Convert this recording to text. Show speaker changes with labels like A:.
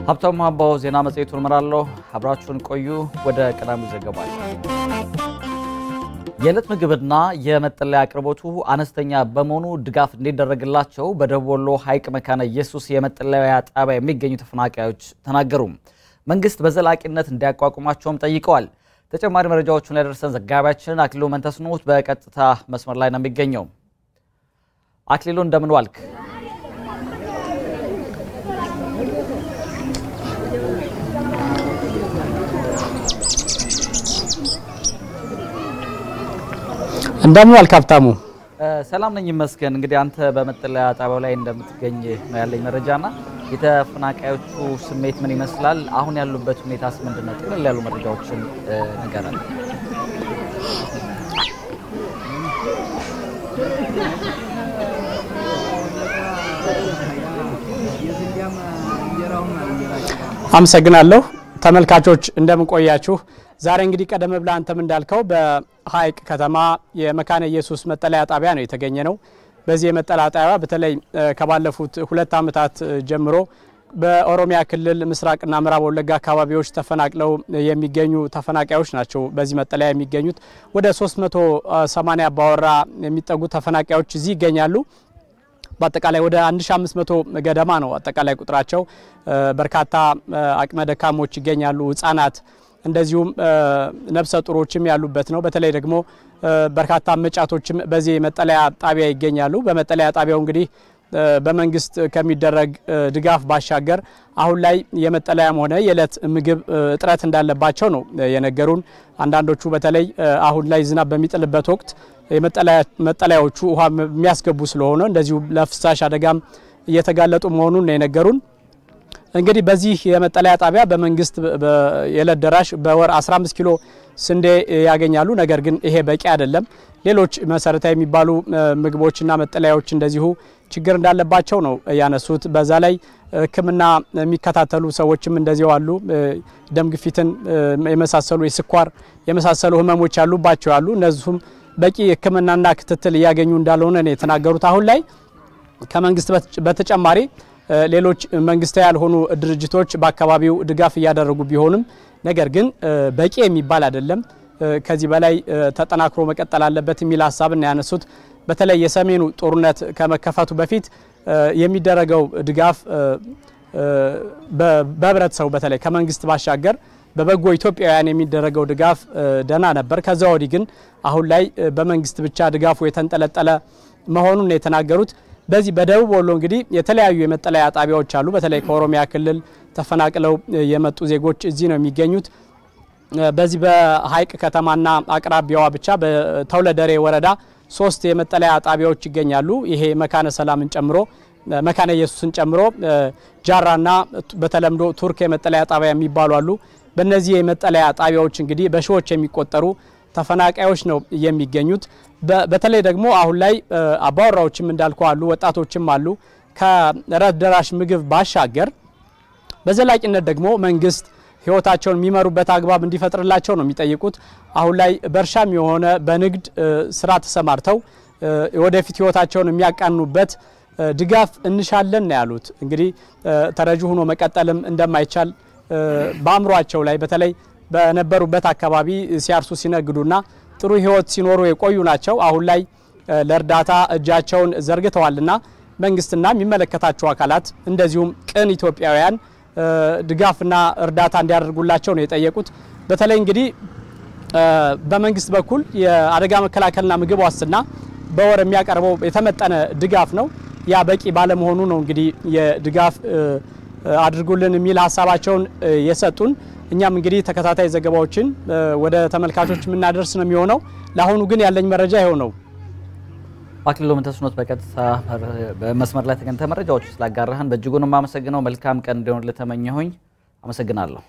A: ሀብታሙ አባው ዜና መጽሔቱን መራለሁ አብራችሁን ቆዩ ወደ ቀዳሚው ዘገባ የዕለት ምግብና የመጠለያ አቅርቦቱ አነስተኛ በመሆኑ ድጋፍ እንዲደረግላቸው በደቡብ ወሎ ሐይቅ መካነ ኢየሱስ የመጠለያ ጣቢያ የሚገኙ ተፈናቃዮች ተናገሩ መንግስት በዘላቂነት እንዲያቋቁማቸውም ጠይቀዋል ተጨማሪ መረጃዎችን ያደርሰን ዘጋቢያችን አክሊሉ መንተስኖት በቀጥታ መስመር ላይ ነው የሚገኘው አክሊሉ እንደምን ዋልክ
B: እንደምን አልካፍታሙ
A: ሰላም ነኝ መስገን እንግዲህ አንተ በመጠለያ ጣቢያው ላይ እንደምትገኝ ነው ያለኝ መረጃና የተፈናቃዮቹ ስሜት ምን ይመስላል አሁን ያሉበት ሁኔታስ ምንድነው ጥቅል ያሉ መረጃዎችን ንገረን
B: አመሰግናለሁ ተመልካቾች እንደምን ቆያችሁ ዛሬ እንግዲህ ቀደም ብለ አንተም እንዳልከው በሐይቅ ከተማ የመካነ ኢየሱስ መጠለያ ጣቢያ ነው የተገኘነው በዚህ የመጠለያ ጣቢያ በተለይ ከባለፉት 2 አመታት ጀምሮ በኦሮሚያ ክልል ምስራቅና ምዕራብ ወለጋ አካባቢዎች ተፈናቅለው የሚገኙ ተፈናቃዮች ናቸው በዚህ መጠለያ የሚገኙት ወደ 380 አባወራ የሚጠጉ ተፈናቃዮች እዚህ ይገኛሉ በአጠቃላይ ወደ 1500 ገደማ ነው አጠቃላይ ቁጥራቸው በርካታ አቅመ ደካሞች ይገኛሉ ህፃናት እንደዚሁም ነፍሰ ጡሮችም ያሉበት ነው በተለይ ደግሞ በርካታ መጫቶችም በዚህ መጠለያ ጣቢያ ይገኛሉ በመጠለያ ጣቢያው እንግዲህ በመንግስት ከሚደረግ ድጋፍ ባሻገር አሁን ላይ የመጠለያም ሆነ የዕለት ምግብ እጥረት እንዳለባቸው ነው የነገሩን አንዳንዶቹ በተለይ አሁን ላይ ዝናብ በሚጥልበት ወቅት የመጠለያዎቹ ውሃ የሚያስገቡ ስለሆነ እንደዚሁ ለፍሳሽ አደጋም እየተጋለጡ መሆኑን ነው የነገሩን እንግዲህ በዚህ የመጠለያ ጣቢያ በመንግስት የዕለት ደራሽ በወር 15 ኪሎ ስንዴ ያገኛሉ ነገር ግን ይሄ በቂ አይደለም ሌሎች መሰረታዊ የሚባሉ ምግቦችና መጠለያዎች እንደዚሁ ችግር እንዳለባቸው ነው ያነሱት በዛ ላይ ህክምና የሚከታተሉ ሰዎችም እንደዚሁ አሉ ደም ግፊትን የመሳሰሉ የስኳር የመሳሰሉ ህመሞች ያሉባቸው አሉ እነሱም በቂ ህክምናና ክትትል ያገኙ እንዳልሆነ ነው የተናገሩት አሁን ላይ ከመንግስት በተጨማሪ ሌሎች መንግስታዊ ያልሆኑ ድርጅቶች በአካባቢው ድጋፍ ያደረጉ ቢሆንም ነገር ግን በቂ የሚባል አይደለም ከዚህ በላይ ተጠናክሮ መቀጠል አለበት የሚል ሐሳብና ያነሱት በተለይ የሰሜኑ ጦርነት ከመከፈቱ በፊት የሚደረገው ድጋፍ በህብረተሰቡ በተለይ ከመንግስት ባሻገር በበጎ ኢትዮጵያውያን የሚደረገው ድጋፍ ደና ነበር ከዛው ወዲህ ግን አሁን ላይ በመንግስት ብቻ ድጋፉ የተንጠለጠለ መሆኑን ነው የተናገሩት በዚህ በደቡብ ወሎ እንግዲህ የተለያዩ የመጠለያ ጣቢያዎች አሉ በተለይ ከኦሮሚያ ክልል ተፈናቅለው የመጡ ዜጎች እዚህ ነው የሚገኙት በዚህ በሐይቅ ከተማና አቅራቢያዋ ብቻ በተውለደሬ ወረዳ 3 የመጠለያ ጣቢያዎች ይገኛሉ ይሄ መካነ ሰላምን ጨምሮ መካነ ኢየሱስን ጨምሮ ጃራና በተለምዶ ቱርክ የመጠለያ ጣቢያ የሚባሉ አሉ በእነዚህ የመጠለያ ጣቢያዎች እንግዲህ በሺዎች የሚቆጠሩ ተፈናቃዮች ነው የሚገኙት በተለይ ደግሞ አሁን ላይ አባወራዎችም እንዳልኩ አሉ ወጣቶችም አሉ ከዕለት ደራሽ ምግብ ባሻገር በዘላቂነት ደግሞ መንግስት ህይወታቸውን የሚመሩበት አግባብ እንዲፈጥርላቸው ነው የሚጠይቁት አሁን ላይ በርሻም የሆነ በንግድ ስራ ተሰማርተው ወደፊት ህይወታቸውን የሚያቃኑበት ድጋፍ እንሻለን ያሉት እንግዲህ ተረጁ ሆኖ መቀጠልም እንደማይቻል በአምሯቸው ላይ በተለይ በነበሩበት አካባቢ ሲያርሱ ሲነግዱና ጥሩ ህይወት ሲኖሩ የቆዩ ናቸው አሁን ላይ ለርዳታ እጃቸውን ዘርግተዋልና መንግስትና የሚመለከታቸው አካላት እንደዚሁም ቅን ኢትዮጵያውያን ድጋፍና እርዳታ እንዲያደርጉላቸው ነው የጠየቁት በተለይ እንግዲህ በመንግስት በኩል የአደጋ መከላከልና ምግብ ዋስትና በወር የሚያቀርበው የተመጠነ ድጋፍ ነው ያ በቂ ባለመሆኑ ነው እንግዲህ የድጋፍ አድርጉልን የሚል ሐሳባቸውን የሰጡን እኛም እንግዲህ ተከታታይ ዘገባዎችን ወደ ተመልካቾች ምናደርስ ነው የሚሆነው ለአሁኑ ግን ያለኝ መረጃ ይሄው ነው
A: አክሊሉ መንተስኖት በቀጥታ በመስመር ላይ ተገኝተ መረጃዎች ስላጋራህን በእጅጉ ነው ማመሰግነው መልካም ቀን እንዲሆን ለተመኘሁኝ አመሰግናለሁ